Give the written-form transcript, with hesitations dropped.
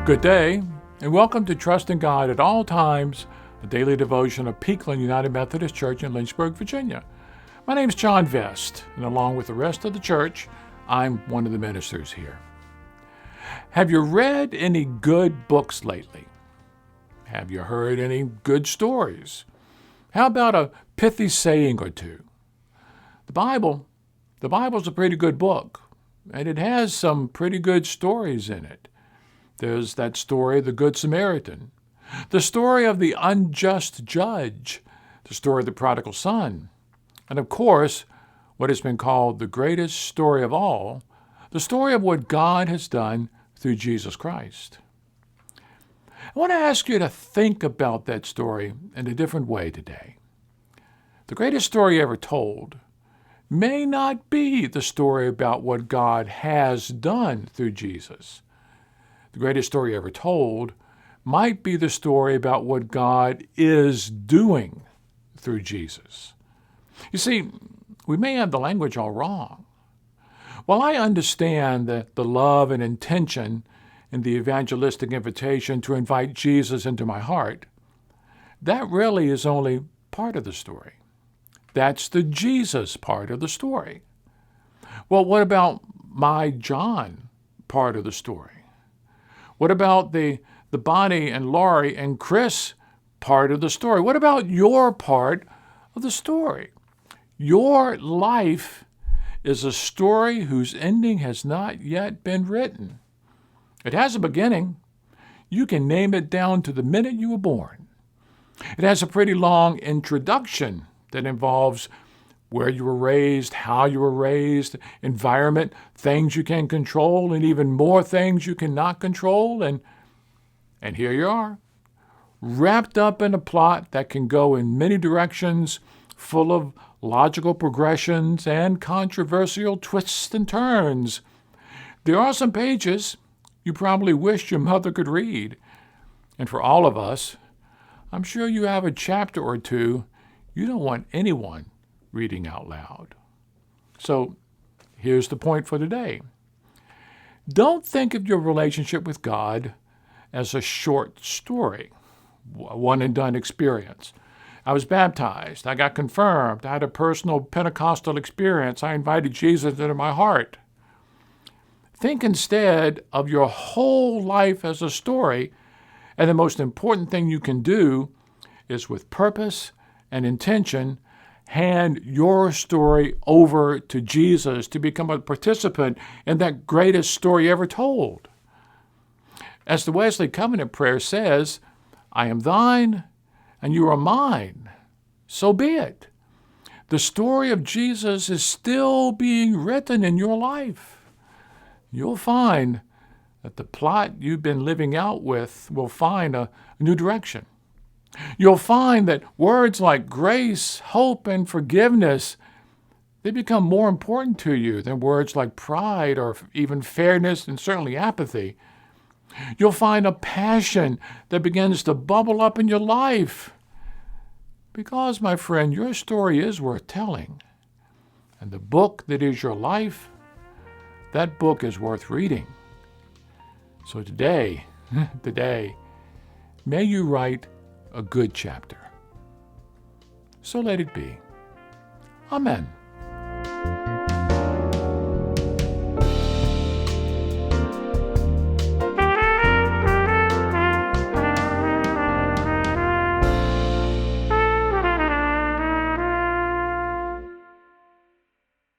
Good day, and welcome to Trust in God at All Times, a daily devotion of Peakland United Methodist Church in Lynchburg, Virginia. My name is John Vest, and along with the rest of the church, I'm one of the ministers here. Have you read any good books lately? Have you heard any good stories? How about a pithy saying or two? The Bible's a pretty good book, and it has some pretty good stories in it. There's that story, the Good Samaritan, the story of the unjust judge, the story of the prodigal son, and of course, what has been called the greatest story of all, the story of what God has done through Jesus Christ. I want to ask you to think about that story in a different way today. The greatest story ever told may not be the story about what God has done through Jesus. The greatest story ever told might be the story about what God is doing through Jesus. You see, we may have the language all wrong. While I understand that the love and intention in the evangelistic invitation to invite Jesus into my heart, that really is only part of the story. That's the Jesus part of the story. Well, what about my John part of the story? What about the Bonnie and Laurie and Chris part of the story? What about your part of the story? Your life is a story whose ending has not yet been written. It has a beginning. You can name it down to the minute you were born. It has a pretty long introduction that involves where you were raised, how you were raised, environment, things you can control, and even more things you cannot control. And here you are, wrapped up in a plot that can go in many directions, full of logical progressions and controversial twists and turns. There are some pages you probably wish your mother could read. And for all of us, I'm sure you have a chapter or two you don't want anyone reading out loud. So here's the point for today. Don't think of your relationship with God as a short story, a one-and-done experience. I was baptized. I got confirmed. I had a personal Pentecostal experience. I invited Jesus into my heart. Think instead of your whole life as a story, and the most important thing you can do is with purpose and intention, hand your story over to Jesus to become a participant in that greatest story ever told. As the Wesley Covenant Prayer says, I am thine and you are mine, so be it. The story of Jesus is still being written in your life. You'll find that the plot you've been living out with will find a new direction. You'll find that words like grace, hope, and forgiveness, they become more important to you than words like pride or even fairness and certainly apathy. You'll find a passion that begins to bubble up in your life. Because, my friend, your story is worth telling. And the book that is your life, that book is worth reading. So today, may you write a good chapter. So let it be. Amen.